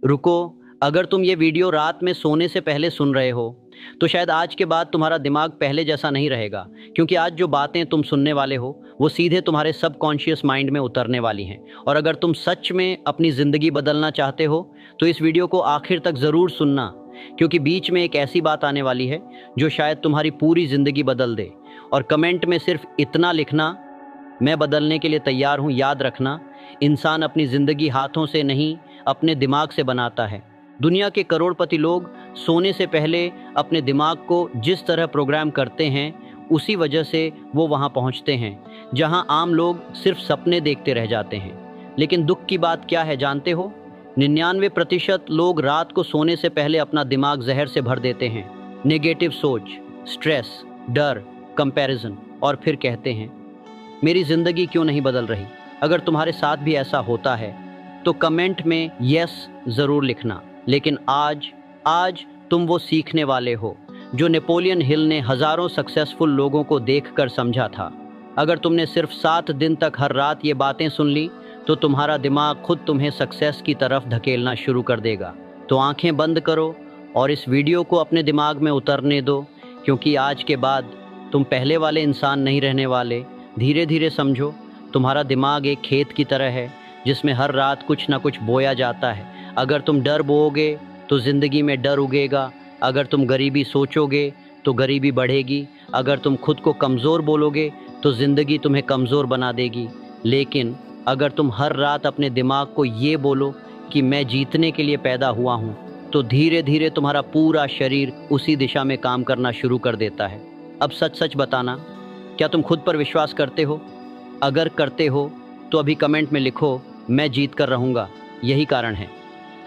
रुको, अगर तुम ये वीडियो रात में सोने से पहले सुन रहे हो तो शायद आज के बाद तुम्हारा दिमाग पहले जैसा नहीं रहेगा, क्योंकि आज जो बातें तुम सुनने वाले हो वो सीधे तुम्हारे सबकॉन्शियस माइंड में उतरने वाली हैं। और अगर तुम सच में अपनी ज़िंदगी बदलना चाहते हो तो इस वीडियो को आखिर तक ज़रूर सुनना, क्योंकि बीच में एक ऐसी बात आने वाली है जो शायद तुम्हारी पूरी ज़िंदगी बदल दे। और कमेंट में सिर्फ इतना लिखना, मैं बदलने के लिए तैयार हूँ। याद रखना, इंसान अपनी ज़िंदगी हाथों से नहीं, अपने दिमाग से बनाता है। दुनिया के करोड़पति लोग सोने से पहले अपने दिमाग को जिस तरह प्रोग्राम करते हैं, उसी वजह से वो वहाँ पहुँचते हैं जहाँ आम लोग सिर्फ सपने देखते रह जाते हैं। लेकिन दुख की बात क्या है जानते हो? 99% लोग रात को सोने से पहले अपना दिमाग जहर से भर देते हैं। नेगेटिव सोच, स्ट्रेस, डर, कंपैरिजन, और फिर कहते हैं मेरी ज़िंदगी क्यों नहीं बदल रही। अगर तुम्हारे साथ भी ऐसा होता है तो कमेंट में यस ज़रूर लिखना। लेकिन आज तुम वो सीखने वाले हो जो नेपोलियन हिल ने हज़ारों सक्सेसफुल लोगों को देखकर समझा था। अगर तुमने सिर्फ 7 दिन तक हर रात ये बातें सुन ली तो तुम्हारा दिमाग खुद तुम्हें सक्सेस की तरफ धकेलना शुरू कर देगा। तो आंखें बंद करो और इस वीडियो को अपने दिमाग में उतरने दो, क्योंकि आज के बाद तुम पहले वाले इंसान नहीं रहने वाले। धीरे धीरे समझो, तुम्हारा दिमाग एक खेत की तरह है जिसमें हर रात कुछ ना कुछ बोया जाता है। अगर तुम डर बोओगे तो ज़िंदगी में डर उगेगा। अगर तुम गरीबी सोचोगे तो गरीबी बढ़ेगी। अगर तुम खुद को कमज़ोर बोलोगे तो ज़िंदगी तुम्हें कमज़ोर बना देगी। लेकिन अगर तुम हर रात अपने दिमाग को ये बोलो कि मैं जीतने के लिए पैदा हुआ हूँ, तो धीरे धीरे तुम्हारा पूरा शरीर उसी दिशा में काम करना शुरू कर देता है। अब सच सच बताना, क्या तुम खुद पर विश्वास करते हो? अगर करते हो तो अभी कमेंट में लिखो, मैं जीत कर रहूँगा। यही कारण है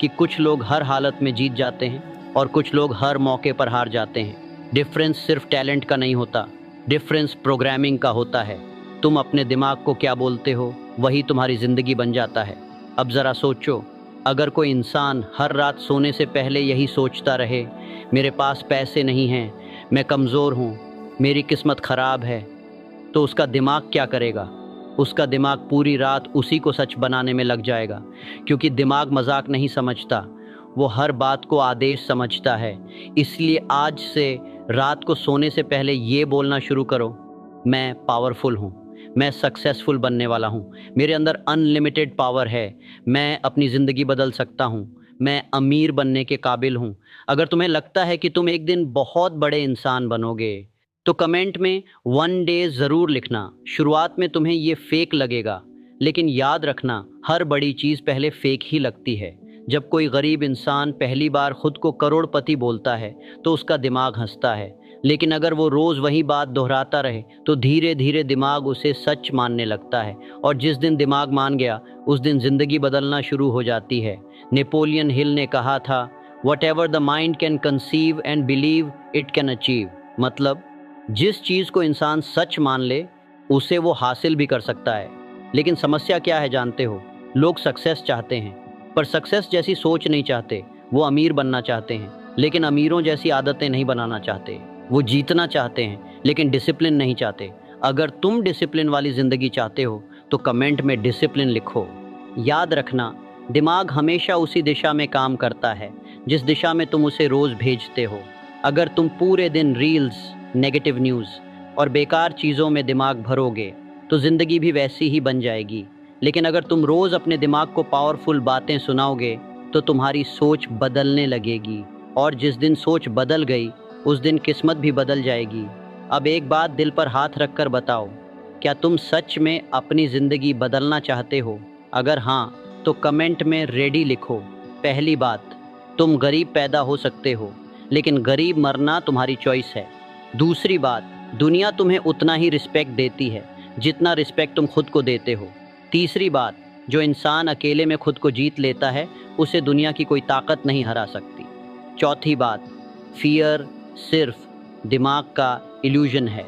कि कुछ लोग हर हालत में जीत जाते हैं और कुछ लोग हर मौके पर हार जाते हैं। डिफरेंस सिर्फ टैलेंट का नहीं होता, डिफरेंस प्रोग्रामिंग का होता है। तुम अपने दिमाग को क्या बोलते हो, वही तुम्हारी ज़िंदगी बन जाता है। अब ज़रा सोचो, अगर कोई इंसान हर रात सोने से पहले यही सोचता रहे, मेरे पास पैसे नहीं हैं, मैं कमज़ोर हूँ, मेरी किस्मत ख़राब है, तो उसका दिमाग क्या करेगा? उसका दिमाग पूरी रात उसी को सच बनाने में लग जाएगा, क्योंकि दिमाग मजाक नहीं समझता, वो हर बात को आदेश समझता है। इसलिए आज से रात को सोने से पहले ये बोलना शुरू करो, मैं पावरफुल हूँ, मैं सक्सेसफुल बनने वाला हूँ, मेरे अंदर अनलिमिटेड पावर है, मैं अपनी ज़िंदगी बदल सकता हूँ, मैं अमीर बनने के काबिल हूँ। अगर तुम्हें लगता है कि तुम एक दिन बहुत बड़े इंसान बनोगे तो कमेंट में 1 डे ज़रूर लिखना। शुरुआत में तुम्हें ये फेक लगेगा, लेकिन याद रखना, हर बड़ी चीज़ पहले फेक ही लगती है। जब कोई गरीब इंसान पहली बार खुद को करोड़पति बोलता है तो उसका दिमाग हंसता है, लेकिन अगर वो रोज़ वही बात दोहराता रहे तो धीरे धीरे दिमाग उसे सच मानने लगता है। और जिस दिन दिमाग मान गया उस दिन ज़िंदगी बदलना शुरू हो जाती है। नेपोलियन हिल ने कहा था, what ever the mind can conceive and believe it can achieve. मतलब जिस चीज़ को इंसान सच मान ले उसे वो हासिल भी कर सकता है। लेकिन समस्या क्या है जानते हो? लोग सक्सेस चाहते हैं पर सक्सेस जैसी सोच नहीं चाहते। वो अमीर बनना चाहते हैं लेकिन अमीरों जैसी आदतें नहीं बनाना चाहते। वो जीतना चाहते हैं लेकिन डिसिप्लिन नहीं चाहते। अगर तुम डिसिप्लिन वाली ज़िंदगी चाहते हो तो कमेंट में डिसिप्लिन लिखो। याद रखना, दिमाग हमेशा उसी दिशा में काम करता है जिस दिशा में तुम उसे रोज़ भेजते हो। अगर तुम पूरे दिन रील्स, नेगेटिव न्यूज़ और बेकार चीज़ों में दिमाग भरोगे तो ज़िंदगी भी वैसी ही बन जाएगी। लेकिन अगर तुम रोज़ अपने दिमाग को पावरफुल बातें सुनाओगे तो तुम्हारी सोच बदलने लगेगी, और जिस दिन सोच बदल गई उस दिन किस्मत भी बदल जाएगी। अब एक बात दिल पर हाथ रख कर बताओ, क्या तुम सच में अपनी ज़िंदगी बदलना चाहते हो? अगर हाँ तो कमेंट में रेडी लिखो। पहली बात, तुम गरीब पैदा हो सकते हो लेकिन गरीब मरना तुम्हारी चॉइस है। दूसरी बात, दुनिया तुम्हें उतना ही रिस्पेक्ट देती है जितना रिस्पेक्ट तुम खुद को देते हो। तीसरी बात, जो इंसान अकेले में खुद को जीत लेता है उसे दुनिया की कोई ताकत नहीं हरा सकती। चौथी बात, फियर सिर्फ दिमाग का इल्यूजन है,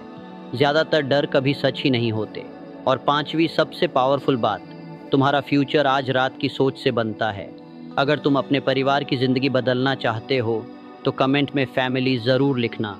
ज़्यादातर डर कभी सच ही नहीं होते। और पांचवी सबसे पावरफुल बात, तुम्हारा फ्यूचर आज रात की सोच से बनता है। अगर तुम अपने परिवार की ज़िंदगी बदलना चाहते हो तो कमेंट में फैमिली ज़रूर लिखना।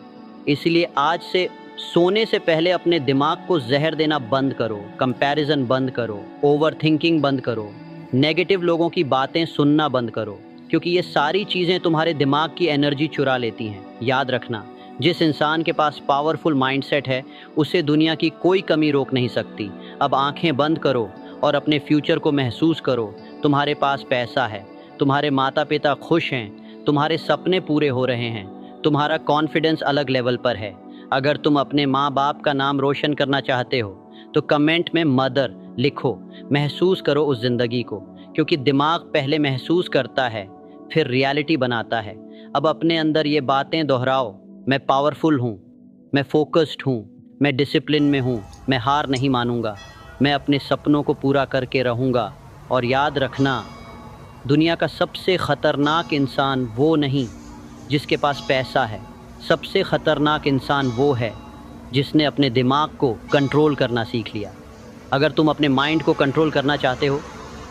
इसलिए आज से सोने से पहले अपने दिमाग को जहर देना बंद करो, कंपैरिजन बंद करो, ओवर थिंकिंग बंद करो, नेगेटिव लोगों की बातें सुनना बंद करो। क्योंकि ये सारी चीज़ें तुम्हारे दिमाग की एनर्जी चुरा लेती हैं। याद रखना, जिस इंसान के पास पावरफुल माइंडसेट है उसे दुनिया की कोई कमी रोक नहीं सकती। अब आंखें बंद करो और अपने फ्यूचर को महसूस करो। तुम्हारे पास पैसा है, तुम्हारे माता पिता खुश हैं, तुम्हारे सपने पूरे हो रहे हैं, तुम्हारा कॉन्फिडेंस अलग लेवल पर है। अगर तुम अपने माँ बाप का नाम रोशन करना चाहते हो तो कमेंट में मदर लिखो। महसूस करो उस ज़िंदगी को, क्योंकि दिमाग पहले महसूस करता है फिर रियलिटी बनाता है। अब अपने अंदर ये बातें दोहराओ, मैं पावरफुल हूँ, मैं फोकस्ड हूँ, मैं डिसिप्लिन में हूँ, मैं हार नहीं मानूंगा, मैं अपने सपनों को पूरा करके रहूँगा। और याद रखना, दुनिया का सबसे ख़तरनाक इंसान वो नहीं जिसके पास पैसा है, सबसे ख़तरनाक इंसान वो है जिसने अपने दिमाग को कंट्रोल करना सीख लिया। अगर तुम अपने माइंड को कंट्रोल करना चाहते हो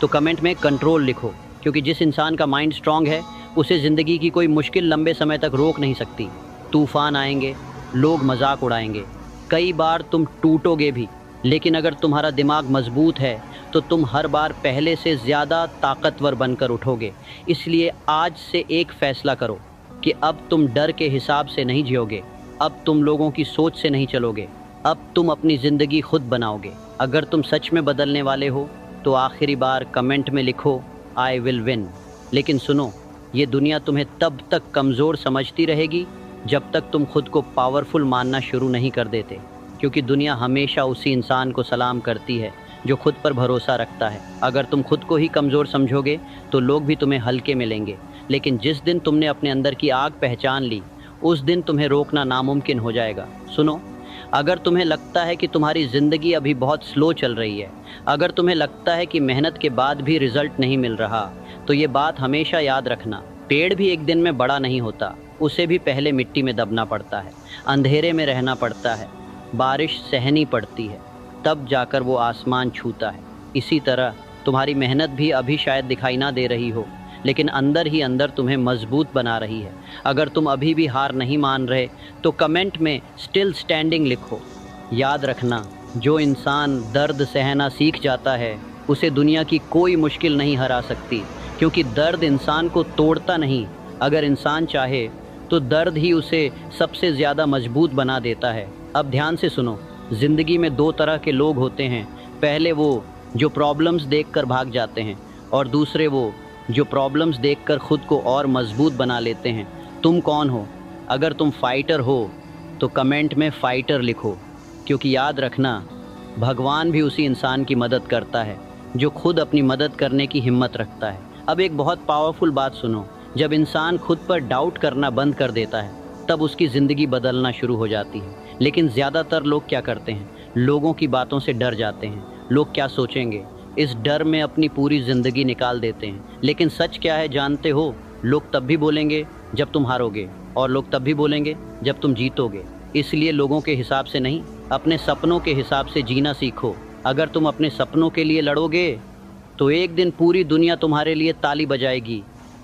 तो कमेंट में कंट्रोल लिखो, क्योंकि जिस इंसान का माइंड स्ट्रांग है उसे ज़िंदगी की कोई मुश्किल लंबे समय तक रोक नहीं सकती। तूफ़ान आएंगे, लोग मजाक उड़ाएंगे, कई बार तुम टूटोगे भी, लेकिन अगर तुम्हारा दिमाग मजबूत है तो तुम हर बार पहले से ज़्यादा ताकतवर बनकर उठोगे। इसलिए आज से एक फ़ैसला करो कि अब तुम डर के हिसाब से नहीं जियोगे, अब तुम लोगों की सोच से नहीं चलोगे, अब तुम अपनी ज़िंदगी खुद बनाओगे। अगर तुम सच में बदलने वाले हो तो आखिरी बार कमेंट में लिखो आई विल विन। लेकिन सुनो, ये दुनिया तुम्हें तब तक कमज़ोर समझती रहेगी जब तक तुम खुद को पावरफुल मानना शुरू नहीं कर देते, क्योंकि दुनिया हमेशा उसी इंसान को सलाम करती है जो खुद पर भरोसा रखता है। अगर तुम खुद को ही कमज़ोर समझोगे तो लोग भी तुम्हें हल्के मिलेंगे, लेकिन जिस दिन तुमने अपने अंदर की आग पहचान ली उस दिन तुम्हें रोकना नामुमकिन हो जाएगा। सुनो, अगर तुम्हें लगता है कि तुम्हारी ज़िंदगी अभी बहुत स्लो चल रही है, अगर तुम्हें लगता है कि मेहनत के बाद भी रिज़ल्ट नहीं मिल रहा, तो ये बात हमेशा याद रखना, पेड़ भी एक दिन में बड़ा नहीं होता, उसे भी पहले मिट्टी में दबना पड़ता है, अंधेरे में रहना पड़ता है, बारिश सहनी पड़ती है, तब जाकर वो आसमान छूता है। इसी तरह तुम्हारी मेहनत भी अभी शायद दिखाई ना दे रही हो, लेकिन अंदर ही अंदर तुम्हें मजबूत बना रही है। अगर तुम अभी भी हार नहीं मान रहे तो कमेंट में स्टिल स्टैंडिंग लिखो। याद रखना, जो इंसान दर्द सहना सीख जाता है उसे दुनिया की कोई मुश्किल नहीं हरा सकती, क्योंकि दर्द इंसान को तोड़ता नहीं, अगर इंसान चाहे तो दर्द ही उसे सबसे ज़्यादा मजबूत बना देता है। अब ध्यान से सुनो, ज़िंदगी में दो तरह के लोग होते हैं, पहले वो जो प्रॉब्लम्स देखकर भाग जाते हैं और दूसरे वो जो प्रॉब्लम्स देखकर खुद को और मजबूत बना लेते हैं। तुम कौन हो? अगर तुम फाइटर हो तो कमेंट में फाइटर लिखो, क्योंकि याद रखना, भगवान भी उसी इंसान की मदद करता है जो खुद अपनी मदद करने की हिम्मत रखता है। अब एक बहुत पावरफुल बात सुनो, जब इंसान खुद पर डाउट करना बंद कर देता है तब उसकी ज़िंदगी बदलना शुरू हो जाती है। लेकिन ज़्यादातर लोग क्या करते हैं, लोगों की बातों से डर जाते हैं, लोग क्या सोचेंगे, इस डर में अपनी पूरी ज़िंदगी निकाल देते हैं। लेकिन सच क्या है जानते हो, लोग तब भी बोलेंगे जब तुम हारोगे और लोग तब भी बोलेंगे जब तुम जीतोगे। इसलिए लोगों के हिसाब से नहीं, अपने सपनों के हिसाब से जीना सीखो। अगर तुम अपने सपनों के लिए लड़ोगे तो एक दिन पूरी दुनिया तुम्हारे लिए ताली बजाएगी।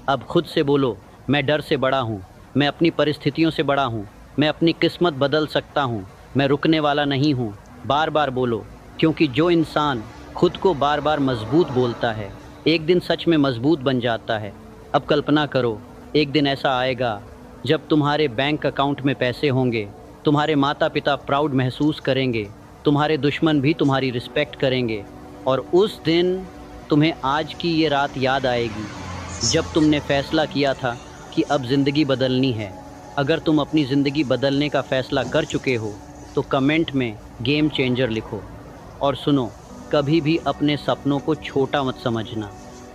अब खुद से बोलो, मैं डर से बड़ा हूँ, मैं अपनी परिस्थितियों से बड़ा हूँ, मैं अपनी किस्मत बदल सकता हूँ, मैं रुकने वाला नहीं हूँ। बार बार बोलो, क्योंकि जो इंसान खुद को बार बार मजबूत बोलता है एक दिन सच में मजबूत बन जाता है। अब कल्पना करो, एक दिन ऐसा आएगा जब तुम्हारे बैंक अकाउंट में पैसे होंगे, तुम्हारे माता पिता प्राउड महसूस करेंगे, तुम्हारे दुश्मन भी तुम्हारी रिस्पेक्ट करेंगे, और उस दिन तुम्हें आज की ये रात याद आएगी जब तुमने फ़ैसला किया था कि अब ज़िंदगी बदलनी है। अगर तुम अपनी ज़िंदगी बदलने का फ़ैसला कर चुके हो तो कमेंट में गेम चेंजर लिखो। और सुनो, कभी भी अपने सपनों को छोटा मत समझना,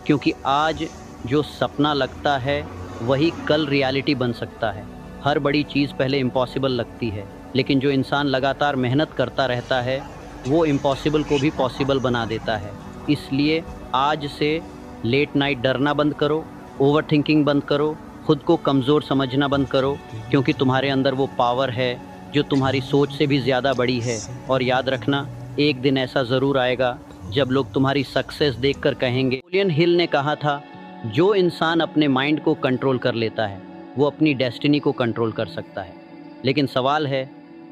क्योंकि आज जो सपना लगता है वही कल रियलिटी बन सकता है। हर बड़ी चीज़ पहले इम्पॉसिबल लगती है, लेकिन जो इंसान लगातार मेहनत करता रहता है वो इम्पॉसिबल को भी पॉसिबल बना देता है। इसलिए आज से लेट नाइट डरना बंद करो, ओवर थिंकिंग बंद करो, खुद को कमज़ोर समझना बंद करो, क्योंकि तुम्हारे अंदर वो पावर है जो तुम्हारी सोच से भी ज़्यादा बड़ी है। और याद रखना, एक दिन ऐसा ज़रूर आएगा जब लोग तुम्हारी सक्सेस देखकर कहेंगे। नेपोलियन हिल ने कहा था, जो इंसान अपने माइंड को कंट्रोल कर लेता है वो अपनी डेस्टिनी को कंट्रोल कर सकता है। लेकिन सवाल है,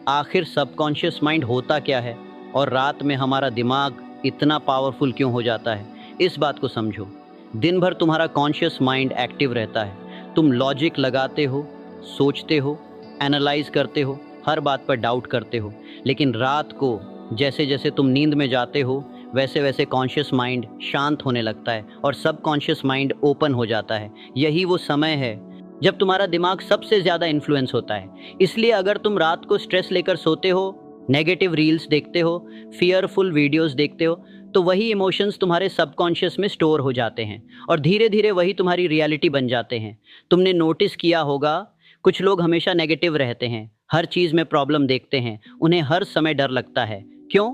आखिर सबकॉन्शियस माइंड होता क्या है और रात में हमारा दिमाग इतना पावरफुल क्यों हो जाता है? इस बात को समझो। दिन भर तुम्हारा कॉन्शियस माइंड एक्टिव रहता है। तुम लॉजिक लगाते हो, सोचते हो, एनालाइज करते हो, हर बात पर डाउट करते हो। लेकिन रात को जैसे जैसे तुम नींद में जाते हो वैसे वैसे कॉन्शियस माइंड शांत होने लगता है और सब कॉन्शियस माइंड ओपन हो जाता है। यही वो समय है जब तुम्हारा दिमाग सबसे ज़्यादा इन्फ्लुएंस होता है। इसलिए अगर तुम रात को स्ट्रेस लेकर सोते हो, नेगेटिव रील्स देखते हो, फियरफुल वीडियोस देखते हो, तो वही इमोशंस तुम्हारे सबकॉन्शियस में स्टोर हो जाते हैं और धीरे धीरे वही तुम्हारी रियलिटी बन जाते हैं। तुमने नोटिस किया होगा, कुछ लोग हमेशा नेगेटिव रहते हैं, हर चीज़ में प्रॉब्लम देखते हैं, उन्हें हर समय डर लगता है। क्यों?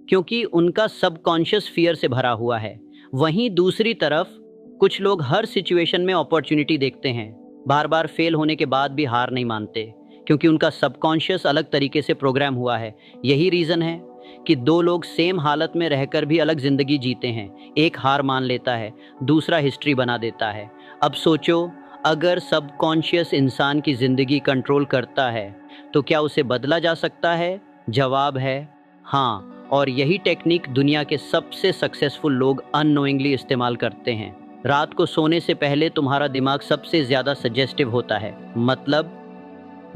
क्योंकि उनका सबकॉन्शियस फियर से भरा हुआ है। वहीं दूसरी तरफ कुछ लोग हर सिचुएशन में अपॉर्चुनिटी देखते हैं, बार बार फेल होने के बाद भी हार नहीं मानते, क्योंकि उनका सबकॉन्शियस अलग तरीके से प्रोग्राम हुआ है। यही रीज़न है कि दो लोग सेम हालत में रहकर भी अलग ज़िंदगी जीते हैं। एक हार मान लेता है, दूसरा हिस्ट्री बना देता है। अब सोचो, अगर सबकॉन्शियस इंसान की ज़िंदगी कंट्रोल करता है तो क्या उसे बदला जा सकता है? जवाब है हाँ, और यही टेक्निक दुनिया के सबसे सक्सेसफुल लोग अननोइंगली इस्तेमाल करते हैं। रात को सोने से पहले तुम्हारा दिमाग सबसे ज़्यादा सजेस्टिव होता है। मतलब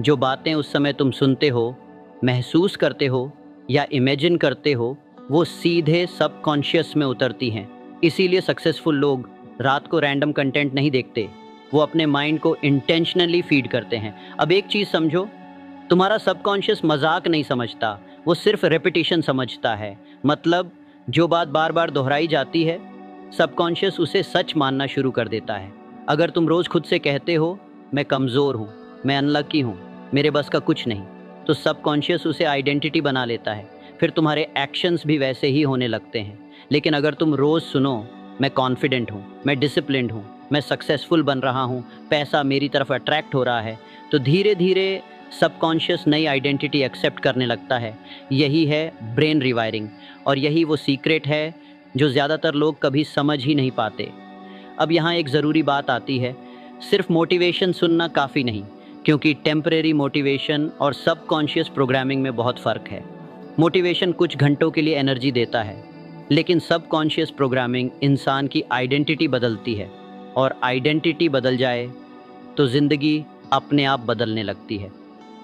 जो बातें उस समय तुम सुनते हो, महसूस करते हो या इमेजिन करते हो, वो सीधे सबकॉन्शियस में उतरती हैं। इसीलिए सक्सेसफुल लोग रात को रैंडम कंटेंट नहीं देखते, वो अपने माइंड को इंटेंशनली फीड करते हैं। अब एक चीज़ समझो, तुम्हारा सबकॉन्शियस मजाक नहीं समझता, वो सिर्फ रेपिटेशन समझता है। मतलब जो बात बार बार दोहराई जाती है, सबकॉन्शियस उसे सच मानना शुरू कर देता है। अगर तुम रोज़ खुद से कहते हो मैं कमज़ोर हूँ, मैं अनलकी हूँ, मेरे बस का कुछ नहीं, तो सबकॉन्शियस उसे आइडेंटिटी बना लेता है। फिर तुम्हारे एक्शंस भी वैसे ही होने लगते हैं। लेकिन अगर तुम रोज़ सुनो मैं कॉन्फिडेंट हूँ, मैं डिसिप्लिन्ड हूँ, मैं सक्सेसफुल बन रहा हूँ, पैसा मेरी तरफ अट्रैक्ट हो रहा है, तो धीरे धीरे सबकॉन्शियस नई आइडेंटिटी एक्सेप्ट करने लगता है। यही है ब्रेन रिवायरिंग, और यही वो सीक्रेट है जो ज़्यादातर लोग कभी समझ ही नहीं पाते। अब यहाँ एक ज़रूरी बात आती है, सिर्फ मोटिवेशन सुनना काफ़ी नहीं, क्योंकि टेम्परेरी मोटिवेशन और सबकॉन्शियस प्रोग्रामिंग में बहुत फ़र्क है। मोटिवेशन कुछ घंटों के लिए एनर्जी देता है, लेकिन सबकॉन्शियस प्रोग्रामिंग इंसान की आइडेंटिटी बदलती है, और आइडेंटिटी बदल जाए तो ज़िंदगी अपने आप बदलने लगती है।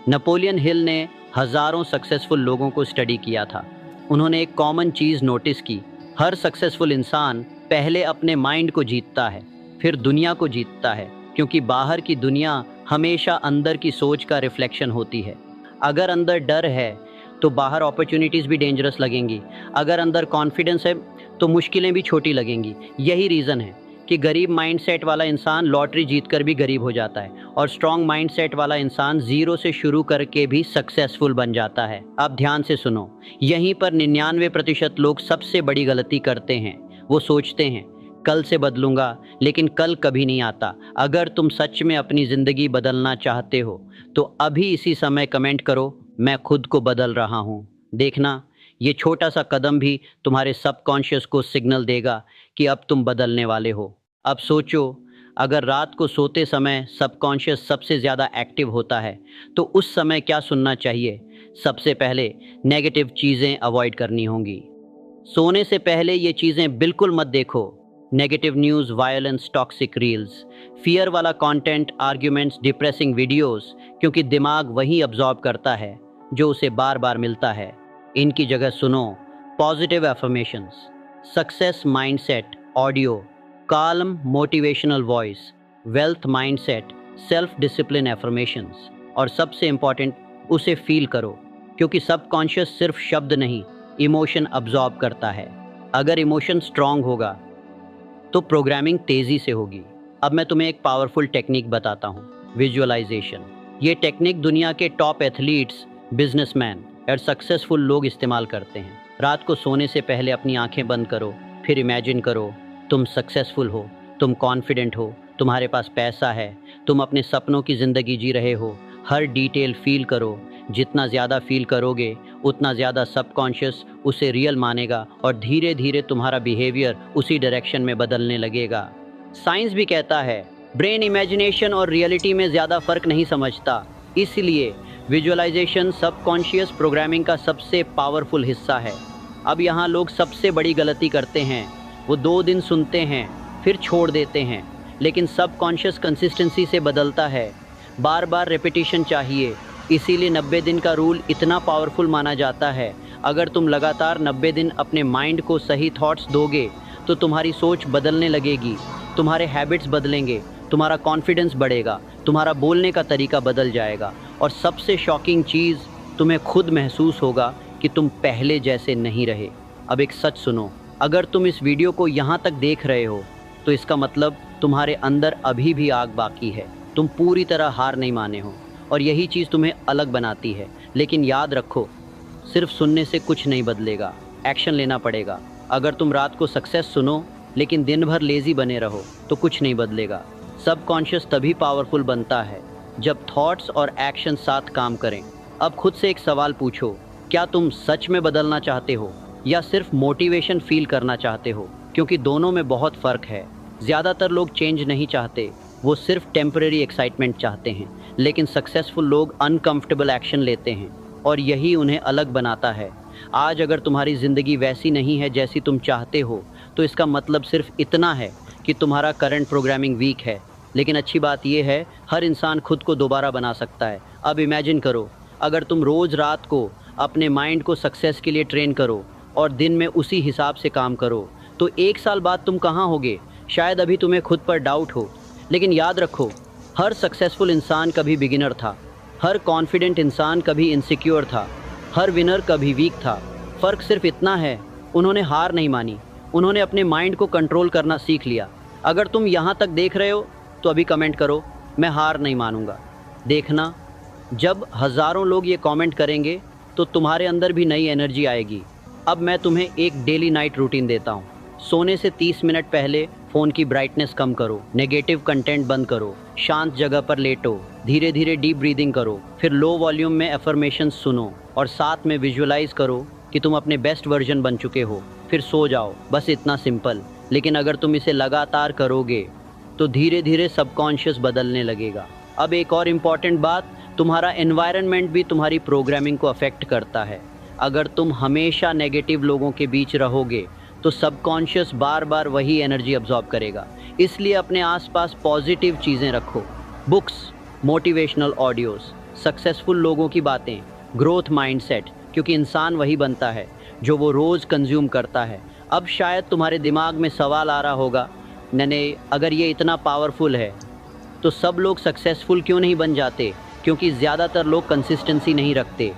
नेपोलियन हिल ने हज़ारों सक्सेसफुल लोगों को स्टडी किया था। उन्होंने एक कॉमन चीज़ नोटिस की, हर सक्सेसफुल इंसान पहले अपने माइंड को जीतता है, फिर दुनिया को जीतता है, क्योंकि बाहर की दुनिया हमेशा अंदर की सोच का रिफ्लेक्शन होती है। अगर अंदर डर है तो बाहर अपॉर्चुनिटीज़ भी डेंजरस लगेंगी, अगर अंदर कॉन्फिडेंस है तो मुश्किलें भी छोटी लगेंगी। यही रीज़न है कि गरीब माइंडसेट वाला इंसान लॉटरी जीतकर भी गरीब हो जाता है, और स्ट्रॉन्ग माइंडसेट वाला इंसान ज़ीरो से शुरू करके भी सक्सेसफुल बन जाता है। अब ध्यान से सुनो, यहीं पर 99% लोग सबसे बड़ी गलती करते हैं। वो सोचते हैं कल से बदलूंगा, लेकिन कल कभी नहीं आता। अगर तुम सच में अपनी ज़िंदगी बदलना चाहते हो तो अभी इसी समय कमेंट करो, मैं खुद को बदल रहा हूँ। देखना, ये छोटा सा कदम भी तुम्हारे सबकॉन्शियस को सिग्नल देगा कि अब तुम बदलने वाले हो। अब सोचो, अगर रात को सोते समय सबकॉन्शियस सबसे ज़्यादा एक्टिव होता है तो उस समय क्या सुनना चाहिए? सबसे पहले नेगेटिव चीज़ें अवॉइड करनी होंगी। सोने से पहले ये चीज़ें बिल्कुल मत देखो। Negative news, violence, toxic reels, fear वाला कंटेंट, आर्ग्यूमेंट्स, डिप्रेसिंग वीडियोस, क्योंकि दिमाग वही अब्जॉर्ब करता है जो उसे बार बार मिलता है। इनकी जगह सुनो positive affirmations, success mindset audio, calm motivational voice, wealth mindset, self discipline affirmations, और सबसे इम्पॉर्टेंट, उसे फील करो, क्योंकि सबकॉन्शियस सिर्फ शब्द नहीं, इमोशन अब्जॉर्ब करता है। अगर इमोशन स्ट्रांग होगा तो प्रोग्रामिंग तेज़ी से होगी। अब मैं तुम्हें एक पावरफुल टेक्निक बताता हूँ, विजुअलाइजेशन। ये टेक्निक दुनिया के टॉप एथलीट्स, बिजनेसमैन और सक्सेसफुल लोग इस्तेमाल करते हैं। रात को सोने से पहले अपनी आंखें बंद करो, फिर इमेजिन करो तुम सक्सेसफुल हो, तुम कॉन्फिडेंट हो, तुम्हारे पास पैसा है, तुम अपने सपनों की ज़िंदगी जी रहे हो। हर डिटेल फील करो। जितना ज़्यादा फील करोगे उतना ज़्यादा सबकॉन्शियस उसे रियल मानेगा, और धीरे धीरे तुम्हारा बिहेवियर उसी डायरेक्शन में बदलने लगेगा। साइंस भी कहता है ब्रेन इमेजिनेशन और रियलिटी में ज़्यादा फ़र्क नहीं समझता, इसलिए विजुअलाइजेशन सबकॉन्शियस प्रोग्रामिंग का सबसे पावरफुल हिस्सा है। अब यहाँ लोग सबसे बड़ी गलती करते हैं, वो 2 दिन सुनते हैं, फिर छोड़ देते हैं, लेकिन सबकॉन्शियस कंसिस्टेंसी से बदलता है। बार बार रिपीटिशन चाहिए, इसीलिए 90 दिन का रूल इतना पावरफुल माना जाता है। अगर तुम लगातार 90 दिन अपने माइंड को सही थॉट्स दोगे तो तुम्हारी सोच बदलने लगेगी, तुम्हारे हैबिट्स बदलेंगे, तुम्हारा कॉन्फिडेंस बढ़ेगा, तुम्हारा बोलने का तरीका बदल जाएगा, और सबसे शॉकिंग चीज़, तुम्हें खुद महसूस होगा कि तुम पहले जैसे नहीं रहे। अब एक सच सुनो, अगर तुम इस वीडियो को यहाँ तक देख रहे हो तो इसका मतलब तुम्हारे अंदर अभी भी आग बाकी है। तुम पूरी तरह हार नहीं माने हो, और यही चीज़ तुम्हें अलग बनाती है। लेकिन याद रखो, सिर्फ सुनने से कुछ नहीं बदलेगा, एक्शन लेना पड़ेगा। अगर तुम रात को सक्सेस सुनो लेकिन दिन भर लेज़ी बने रहो तो कुछ नहीं बदलेगा। सबकॉन्शियस तभी पावरफुल बनता है जब थॉट्स और एक्शन साथ काम करें। अब खुद से एक सवाल पूछो, क्या तुम सच में बदलना चाहते हो या सिर्फ मोटिवेशन फील करना चाहते हो? क्योंकि दोनों में बहुत फ़र्क है। ज़्यादातर लोग चेंज नहीं चाहते, वो सिर्फ टेम्परेरी एक्साइटमेंट चाहते हैं। लेकिन सक्सेसफुल लोग अनकंफर्टेबल एक्शन लेते हैं, और यही उन्हें अलग बनाता है। आज अगर तुम्हारी ज़िंदगी वैसी नहीं है जैसी तुम चाहते हो तो इसका मतलब सिर्फ इतना है कि तुम्हारा करंट प्रोग्रामिंग वीक है। लेकिन अच्छी बात यह है, हर इंसान खुद को दोबारा बना सकता है। अब इमेजिन करो, अगर तुम रोज़ रात को अपने माइंड को सक्सेस के लिए ट्रेन करो और दिन में उसी हिसाब से काम करो, तो 1 साल बाद तुम कहाँ होगे? शायद अभी तुम्हें खुद पर डाउट हो। लेकिन याद रखो, हर सक्सेसफुल इंसान कभी बिगिनर था, हर कॉन्फिडेंट इंसान कभी इनसिक्योर था, हर विनर कभी वीक था। फ़र्क सिर्फ इतना है, उन्होंने हार नहीं मानी, उन्होंने अपने माइंड को कंट्रोल करना सीख लिया। अगर तुम यहाँ तक देख रहे हो तो अभी कमेंट करो, मैं हार नहीं मानूंगा। देखना, जब हज़ारों लोग ये कमेंट करेंगे तो तुम्हारे अंदर भी नई एनर्जी आएगी। अब मैं तुम्हें एक डेली नाइट रूटीन देता हूँ। सोने से 30 मिनट पहले फ़ोन की ब्राइटनेस कम करो, नेगेटिव कंटेंट बंद करो, शांत जगह पर लेटो, धीरे धीरे डीप ब्रीदिंग करो, फिर लो वॉल्यूम में एफर्मेशंस सुनो, और साथ में विजुअलाइज करो कि तुम अपने बेस्ट वर्जन बन चुके हो। फिर सो जाओ, बस इतना सिंपल। लेकिन अगर तुम इसे लगातार करोगे तो धीरे धीरे सबकॉन्शियस बदलने लगेगा। अब एक और इम्पॉर्टेंट बात, तुम्हारा एनवायरनमेंट भी तुम्हारी प्रोग्रामिंग को अफेक्ट करता है। अगर तुम हमेशा नेगेटिव लोगों के बीच रहोगे तो सबकॉन्शियस बार बार वही एनर्जी अब्जॉर्ब करेगा। इसलिए अपने आसपास पॉजिटिव चीज़ें रखो, बुक्स, मोटिवेशनल ऑडियोज़, सक्सेसफुल लोगों की बातें, ग्रोथ माइंडसेट, क्योंकि इंसान वही बनता है जो वो रोज़ कंज्यूम करता है। अब शायद तुम्हारे दिमाग में सवाल आ रहा होगा, नहीं, अगर ये इतना पावरफुल है तो सब लोग सक्सेसफुल क्यों नहीं बन जाते? क्योंकि ज़्यादातर लोग कंसिस्टेंसी नहीं रखते,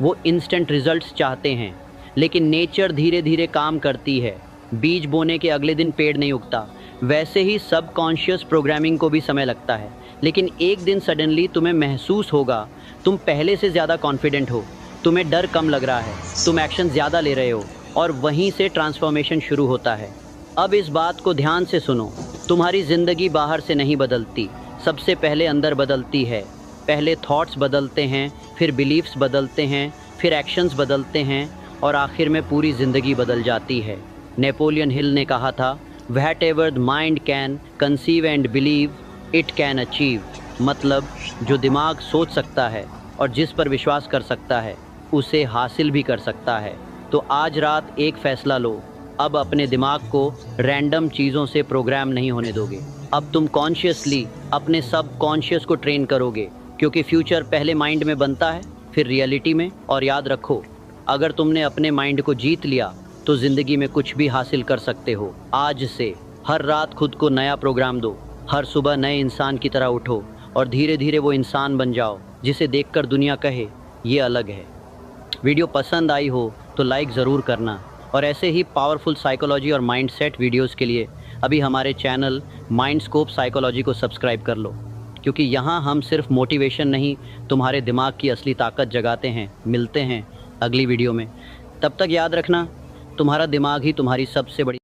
वो इंस्टेंट रिजल्ट्स चाहते हैं। लेकिन नेचर धीरे धीरे काम करती है, बीज बोने के अगले दिन पेड़ नहीं उगता। वैसे ही सबकॉन्शियस प्रोग्रामिंग को भी समय लगता है, लेकिन एक दिन सडनली तुम्हें महसूस होगा तुम पहले से ज़्यादा कॉन्फिडेंट हो, तुम्हें डर कम लग रहा है, तुम एक्शन ज़्यादा ले रहे हो, और वहीं से ट्रांसफॉर्मेशन शुरू होता है। अब इस बात को ध्यान से सुनो, तुम्हारी ज़िंदगी बाहर से नहीं बदलती, सबसे पहले अंदर बदलती है। पहले थॉट्स बदलते हैं, फिर बिलीफ्स बदलते हैं, फिर एक्शंस बदलते हैं, और आखिर में पूरी ज़िंदगी बदल जाती है। नेपोलियन हिल ने कहा था, whatever the mind can conceive and believe it can achieve. मतलब जो दिमाग सोच सकता है और जिस पर विश्वास कर सकता है उसे हासिल भी कर सकता है। तो आज रात एक फ़ैसला लो, अब अपने दिमाग को रैंडम चीज़ों से प्रोग्राम नहीं होने दोगे। अब तुम कॉन्शियसली अपने सब कॉन्शियस को ट्रेन करोगे, क्योंकि फ्यूचर पहले माइंड में बनता है, फिर रियलिटी में। और याद रखो, अगर तुमने अपने माइंड को जीत लिया तो ज़िंदगी में कुछ भी हासिल कर सकते हो। आज से हर रात खुद को नया प्रोग्राम दो, हर सुबह नए इंसान की तरह उठो, और धीरे धीरे वो इंसान बन जाओ जिसे देखकर दुनिया कहे ये अलग है। वीडियो पसंद आई हो तो लाइक ज़रूर करना, और ऐसे ही पावरफुल साइकोलॉजी और माइंडसेट वीडियोस के लिए अभी हमारे चैनल माइंडस्कोप साइकोलॉजी को सब्सक्राइब कर लो, क्योंकि यहाँ हम सिर्फ मोटिवेशन नहीं, तुम्हारे दिमाग की असली ताकत जगाते हैं। मिलते हैं अगली वीडियो में, तब तक याद रखना, तुम्हारा दिमाग ही तुम्हारी सबसे बड़ी